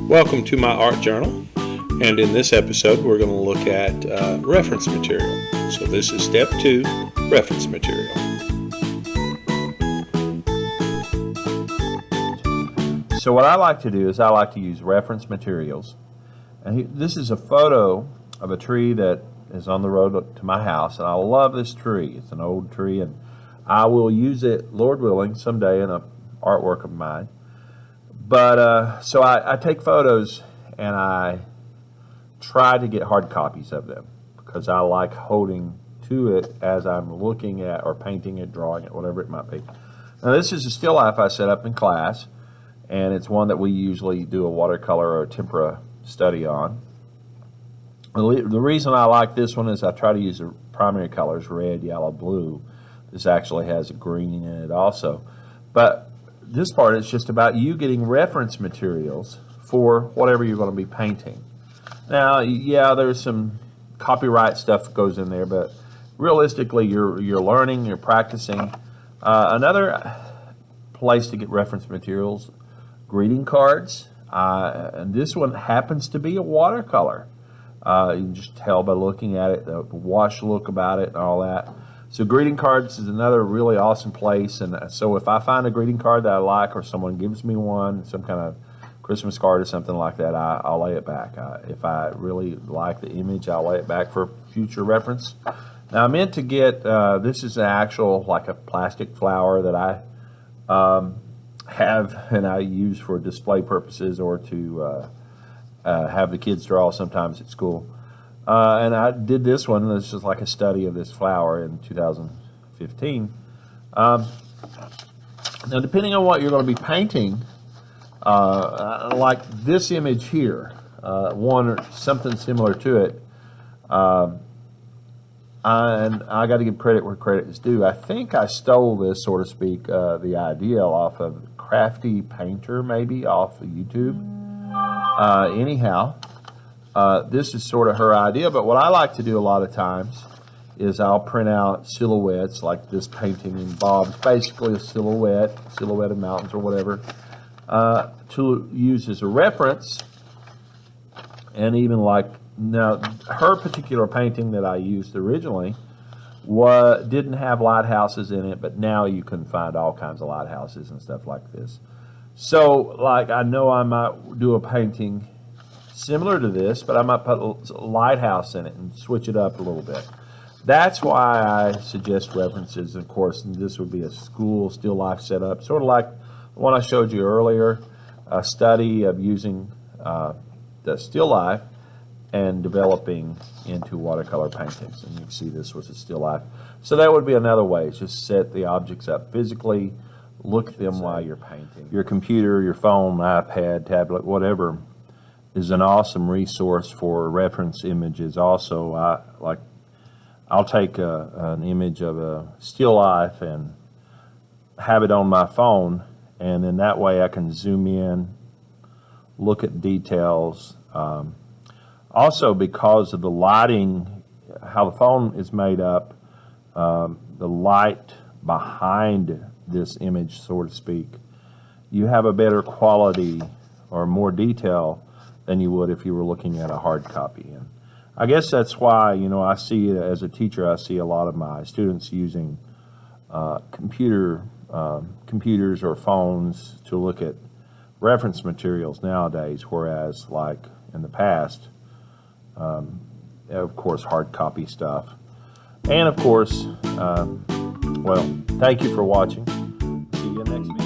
Welcome to my art journal, and in this episode we're going to look at reference material. So this is step 2, reference material. So what I like to do is I like to use reference materials. And this is a photo of a tree that is on the road to my house, and I love this tree. It's an old tree, and I will use it, Lord willing, someday in an artwork of mine. But so I take photos and I try to get hard copies of them because I like holding to it as I'm looking at or painting it, drawing it, whatever it might be. Now this is a still life I set up in class, and it's one that we usually do a watercolor or a tempera study on. The reason I like this one is I try to use the primary colors, red, yellow, blue. This actually has a green in it also. But this part is just about you getting reference materials for whatever you're going to be painting. Now, yeah, there's some copyright stuff that goes in there, but realistically, you're learning, you're practicing. Another place to get reference materials, greeting cards, and this one happens to be a watercolor. You can just tell by looking at it, the wash look about it and all that. So greeting cards is another really awesome place, and so if I find a greeting card that I like or someone gives me one, some kind of Christmas card or something like that, I'll lay it back. If I really like the image, I'll lay it back for future reference. Now I meant to get, this is an actual, like a plastic flower that I have and I use for display purposes or to have the kids draw sometimes at school. And I did this one. This is like a study of this flower in 2015. Now, depending on what you're going to be painting, like this image here, one or something similar to it, and I got to give credit where credit is due. I think I stole this, so to speak, the idea off of Crafty Painter, maybe off of YouTube. Anyhow. This is sort of her idea, but what I like to do a lot of times is I'll print out silhouettes like this painting in Bob's, basically a silhouette of mountains or whatever, to use as a reference. And even like, now her particular painting that I used originally didn't have lighthouses in it, but now you can find all kinds of lighthouses and stuff like this. So like I know I might do a painting similar to this, but I might put a lighthouse in it and switch it up a little bit. That's why I suggest references. Of course, and this would be a school still life setup, sort of like the one I showed you earlier, a study of using the still life and developing into watercolor paintings. And you can see this was a still life. So that would be another way. Just set the objects up physically, look at them while you're painting. Your computer, your phone, iPad, tablet, whatever, is an awesome resource for reference images. Also, I'll take an image of a still life and have it on my phone, and then that way I can zoom in, look at details. Also, because of the lighting, how the phone is made up, the light behind this image, so to speak, you have a better quality or more detail than you would if you were looking at a hard copy. And I guess that's why, I see, as a teacher, I see a lot of my students using computers or phones to look at reference materials nowadays, whereas like in the past, of course, hard copy stuff. And of course, well, thank you for watching. See you next video.